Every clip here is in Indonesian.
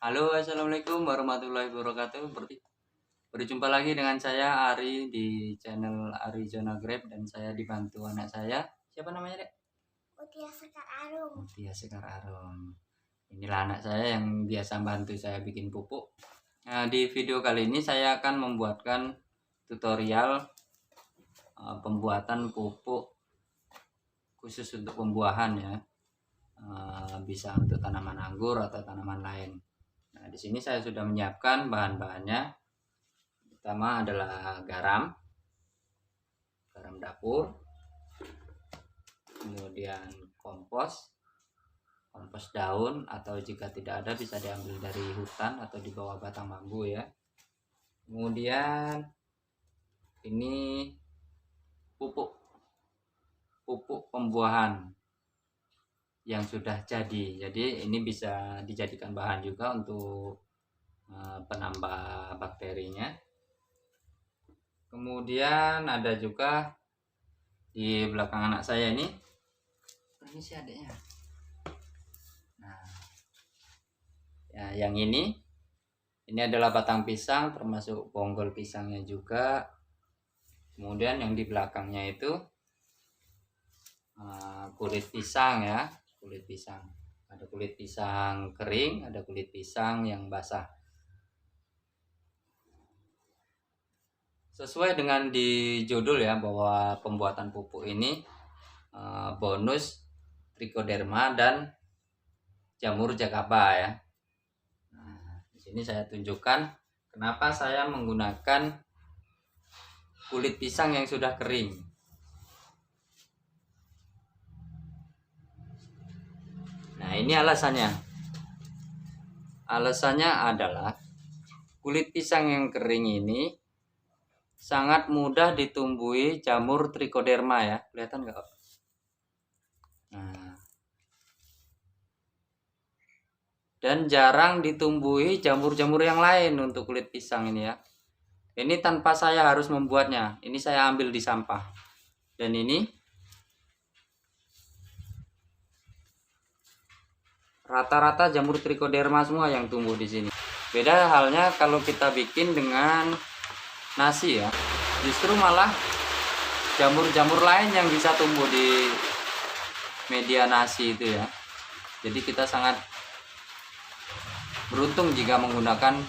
Halo, assalamualaikum warahmatullahi wabarakatuh. Berjumpa lagi dengan saya Ari di channel Ari Zona Grab dan saya dibantu anak saya. Siapa namanya, Dek? Mutia Sekar Arum. Mutia Sekar Arum. Inilah anak saya yang biasa bantu saya bikin pupuk. Nah, di video kali ini saya akan membuatkan tutorial pembuatan pupuk khusus untuk pembuahan ya. Bisa untuk tanaman anggur atau tanaman lain. Nah, di sini saya sudah menyiapkan bahan-bahannya. Pertama adalah garam dapur, kemudian kompos daun, atau jika tidak ada bisa diambil dari hutan atau di bawah batang bambu ya. Kemudian ini pupuk pembuahan yang sudah jadi ini bisa dijadikan bahan juga untuk penambah bakterinya. Kemudian ada juga di belakang anak saya ini sih adiknya. Nah, ya, yang ini adalah batang pisang termasuk bonggol pisangnya juga. Kemudian yang di belakangnya itu kulit pisang ya, kulit pisang. Ada kulit pisang kering, ada kulit pisang yang basah. Sesuai dengan di judul ya, bahwa pembuatan pupuk ini bonus trichoderma dan jamur jakaba ya. Nah, di sini saya tunjukkan kenapa saya menggunakan kulit pisang yang sudah kering. Nah, ini alasannya. Alasannya adalah kulit pisang yang kering ini sangat mudah ditumbuhi jamur trichoderma ya. Kelihatan nggak? Nah, dan jarang ditumbuhi jamur-jamur yang lain untuk kulit pisang ini ya. Ini tanpa saya harus membuatnya. Ini saya ambil di sampah. Dan ini rata-rata jamur trichoderma semua yang tumbuh di sini. Beda halnya kalau kita bikin dengan nasi ya. Justru malah jamur-jamur lain yang bisa tumbuh di media nasi itu ya. Jadi kita sangat beruntung jika menggunakan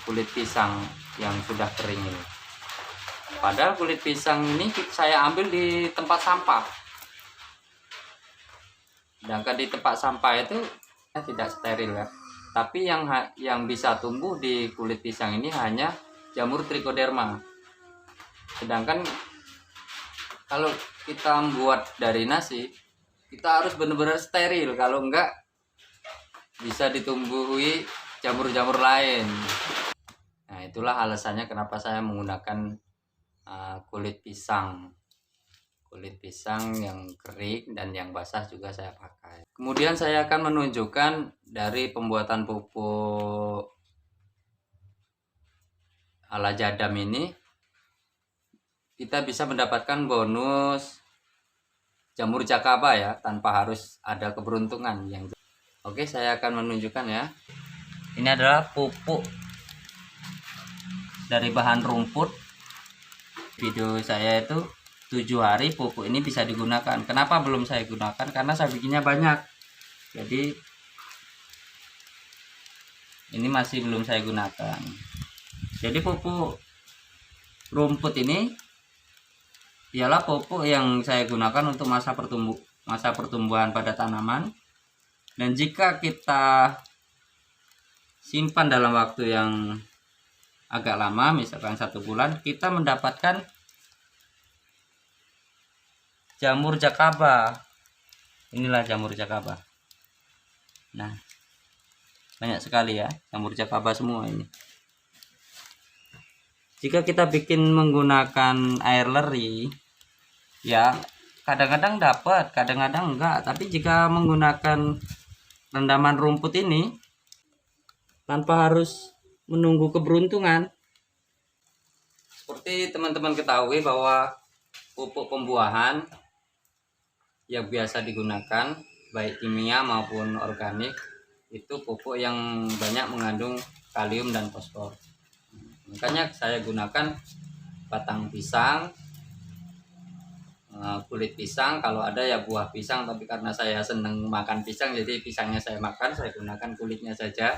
kulit pisang yang sudah kering ini. Padahal kulit pisang ini saya ambil di tempat sampah. Sedangkan di tempat sampah itu tidak steril ya. Tapi yang bisa tumbuh di kulit pisang ini hanya jamur trichoderma. Sedangkan kalau kita membuat dari nasi, kita harus benar-benar steril. Kalau enggak bisa ditumbuhi jamur-jamur lain. Nah, itulah alasannya kenapa saya menggunakan kulit pisang yang kering dan yang basah juga saya pakai. Kemudian saya akan menunjukkan dari pembuatan pupuk ala jadam ini, kita bisa mendapatkan bonus jamur jakaba ya, tanpa harus ada keberuntungan yang. Oke, saya akan menunjukkan ya. Ini adalah pupuk dari bahan rumput. Video saya itu 7 hari pupuk ini bisa digunakan. Kenapa belum saya gunakan? Karena saya bikinnya banyak. Jadi ini masih belum saya gunakan. Jadi pupuk rumput ini ialah pupuk yang saya gunakan untuk masa pertumbuhan pada tanaman. Dan jika kita simpan dalam waktu yang agak lama, misalkan 1 bulan, kita mendapatkan jamur jakaba. Inilah jamur jakaba. Nah, banyak sekali ya jamur jakaba semua ini. Jika kita bikin menggunakan air leri, ya kadang-kadang dapat, kadang-kadang enggak. Tapi jika menggunakan rendaman rumput ini, tanpa harus menunggu keberuntungan. Seperti teman-teman ketahui bahwa pupuk pembuahan yang biasa digunakan, baik kimia maupun organik, itu pupuk yang banyak mengandung kalium dan fosfor. Makanya saya gunakan batang pisang, kulit pisang, kalau ada ya buah pisang, tapi karena saya seneng makan pisang jadi pisangnya saya makan, saya gunakan kulitnya saja.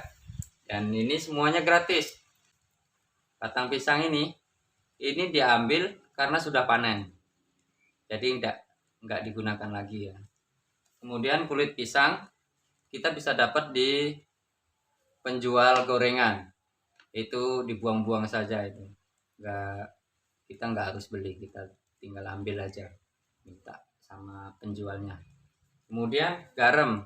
Dan ini semuanya gratis. Batang pisang ini diambil karena sudah panen, jadi enggak digunakan lagi ya. Kemudian kulit pisang kita bisa dapat di penjual gorengan, itu dibuang-buang saja itu, kita nggak harus beli, kita tinggal ambil aja, minta sama penjualnya. Kemudian garam,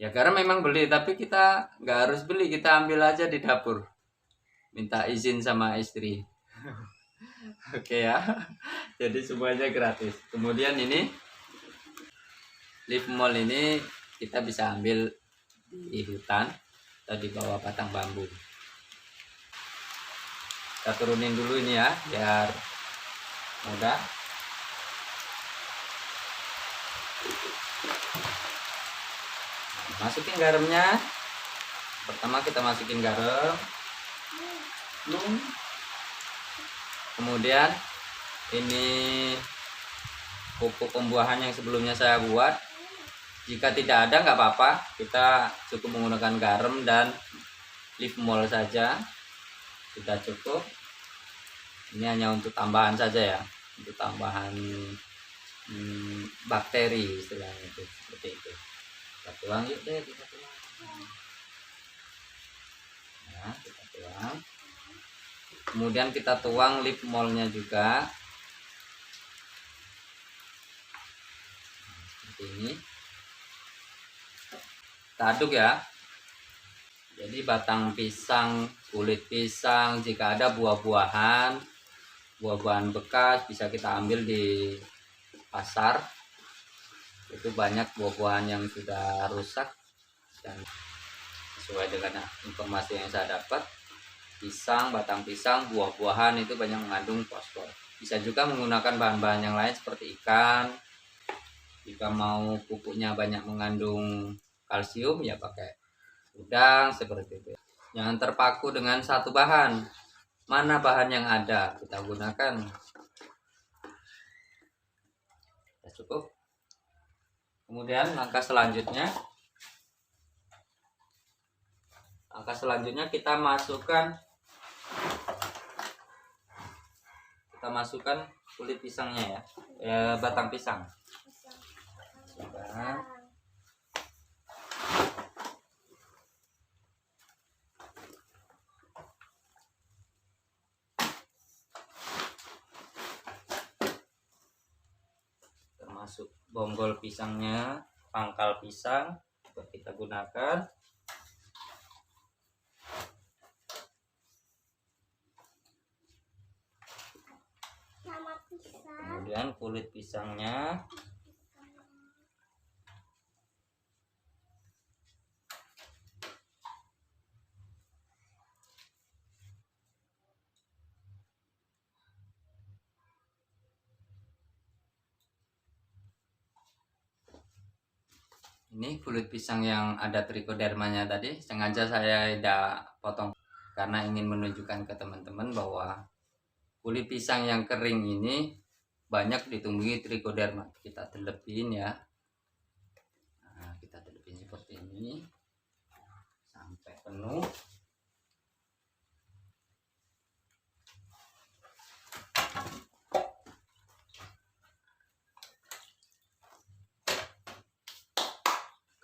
ya garam memang beli, tapi kita nggak harus beli, kita ambil aja di dapur, minta izin sama istri. Oke ya, jadi semuanya gratis. Kemudian ini leaf mold ini kita bisa ambil di hutan atau di bawah batang bambu. Kita turunin dulu ini ya, biar mudah. Masukin garamnya. Pertama kita masukin garam. Kemudian ini pupuk pembuahan yang sebelumnya saya buat. Jika tidak ada nggak apa-apa, kita cukup menggunakan garam dan leaf mold saja, sudah cukup. Ini hanya untuk tambahan saja ya, untuk tambahan bakteri istilahnya itu, seperti itu. Kita tuang yuk deh, kita tuang. Nah, kita tuang. Kemudian kita tuang leaf moldnya juga, seperti ini. Kita aduk ya. Jadi batang pisang, kulit pisang, jika ada buah-buahan bekas bisa kita ambil di pasar. Itu banyak buah-buahan yang sudah rusak, dan sesuai dengan informasi yang saya dapat, pisang, batang pisang, buah-buahan itu banyak mengandung fosfor. Bisa juga menggunakan bahan-bahan yang lain seperti ikan. Jika mau pupuknya banyak mengandung kalsium ya pakai udang, seperti itu. Jangan terpaku dengan satu bahan. Mana bahan yang ada kita gunakan. Ya, cukup. Kemudian langkah selanjutnya kita masukkan kulit pisangnya ya, batang pisang. Masukkan. Termasuk bonggol pisangnya, pangkal pisang kita gunakan. Kemudian kulit pisangnya. Ini kulit pisang yang ada trichodermanya tadi sengaja saya tidak potong karena ingin menunjukkan ke teman-teman bahwa kulit pisang yang kering ini banyak ditumbuhi trichoderma. Kita telepin ya. Nah, kita telepin seperti ini sampai penuh.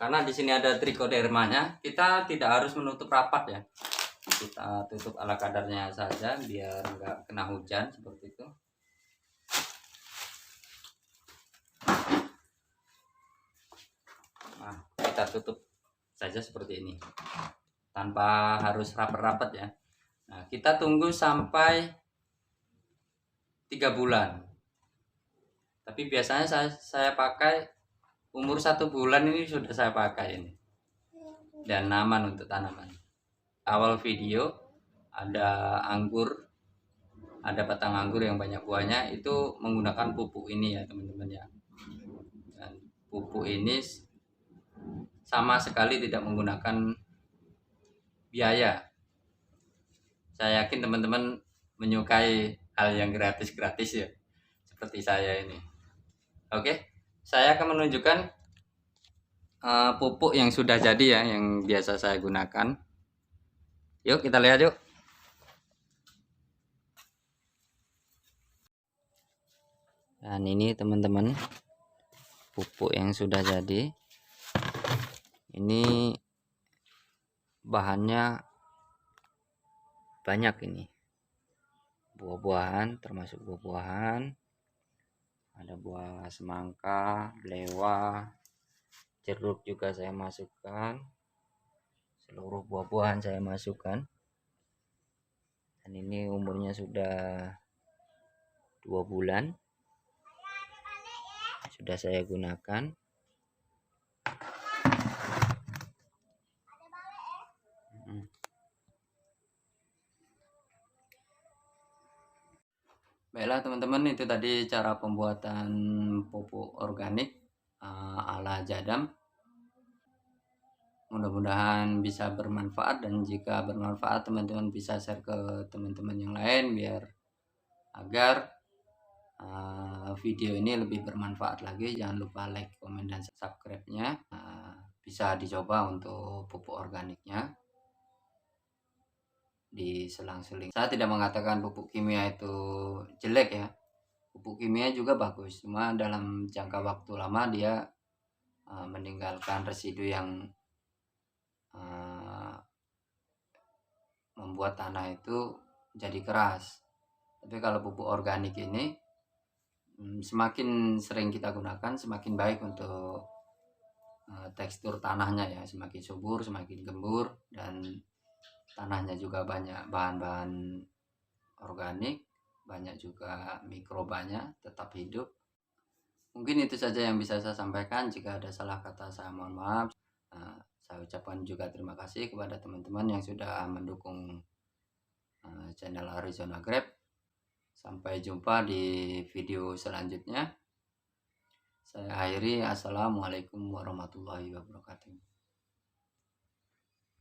Karena di sini ada trichodermanya, kita tidak harus menutup rapat ya. Kita tutup ala kadarnya saja biar nggak kena hujan seperti itu. Nah, kita tutup saja seperti ini, tanpa harus rapat-rapat ya. Nah, kita tunggu sampai 3 bulan. Tapi biasanya saya pakai umur 1 bulan ini sudah saya pakai ini, dan aman untuk tanaman. Awal video ada anggur, ada batang anggur yang banyak buahnya, itu menggunakan pupuk ini ya teman-teman ya. Dan pupuk ini sama sekali tidak menggunakan biaya. Saya yakin teman-teman menyukai hal yang gratis-gratis ya, seperti saya ini. Oke, saya akan menunjukkan pupuk yang sudah jadi ya, yang biasa saya gunakan. Yuk kita lihat yuk. Dan ini teman-teman, pupuk yang sudah jadi. Ini bahannya banyak ini. Buah-buahan, termasuk buah-buahan. Ada buah semangka, belewa, jeruk juga saya masukkan. Seluruh buah-buahan saya masukkan. Dan ini umurnya sudah 2 bulan. Sudah saya gunakan. Baiklah teman-teman, itu tadi cara pembuatan pupuk organik ala Jadam. Mudah-mudahan bisa bermanfaat, dan jika bermanfaat teman-teman bisa share ke teman-teman yang lain biar agar video ini lebih bermanfaat lagi. Jangan lupa like, komen, dan subscribe-nya. Bisa dicoba untuk pupuk organiknya di selang-seling. Saya tidak mengatakan pupuk kimia itu jelek ya. Pupuk kimia juga bagus, cuma dalam jangka waktu lama dia meninggalkan residu yang membuat tanah itu jadi keras. Tapi kalau pupuk organik ini semakin sering kita gunakan semakin baik untuk tekstur tanahnya ya, semakin subur, semakin gembur, dan tanahnya juga banyak bahan-bahan organik, banyak juga mikrobanya tetap hidup. Mungkin itu saja yang bisa saya sampaikan. Jika ada salah kata saya mohon maaf. Saya ucapkan juga terima kasih kepada teman-teman yang sudah mendukung channel Arizona Grab. Sampai jumpa di video selanjutnya. Saya akhiri. Assalamualaikum warahmatullahi wabarakatuh.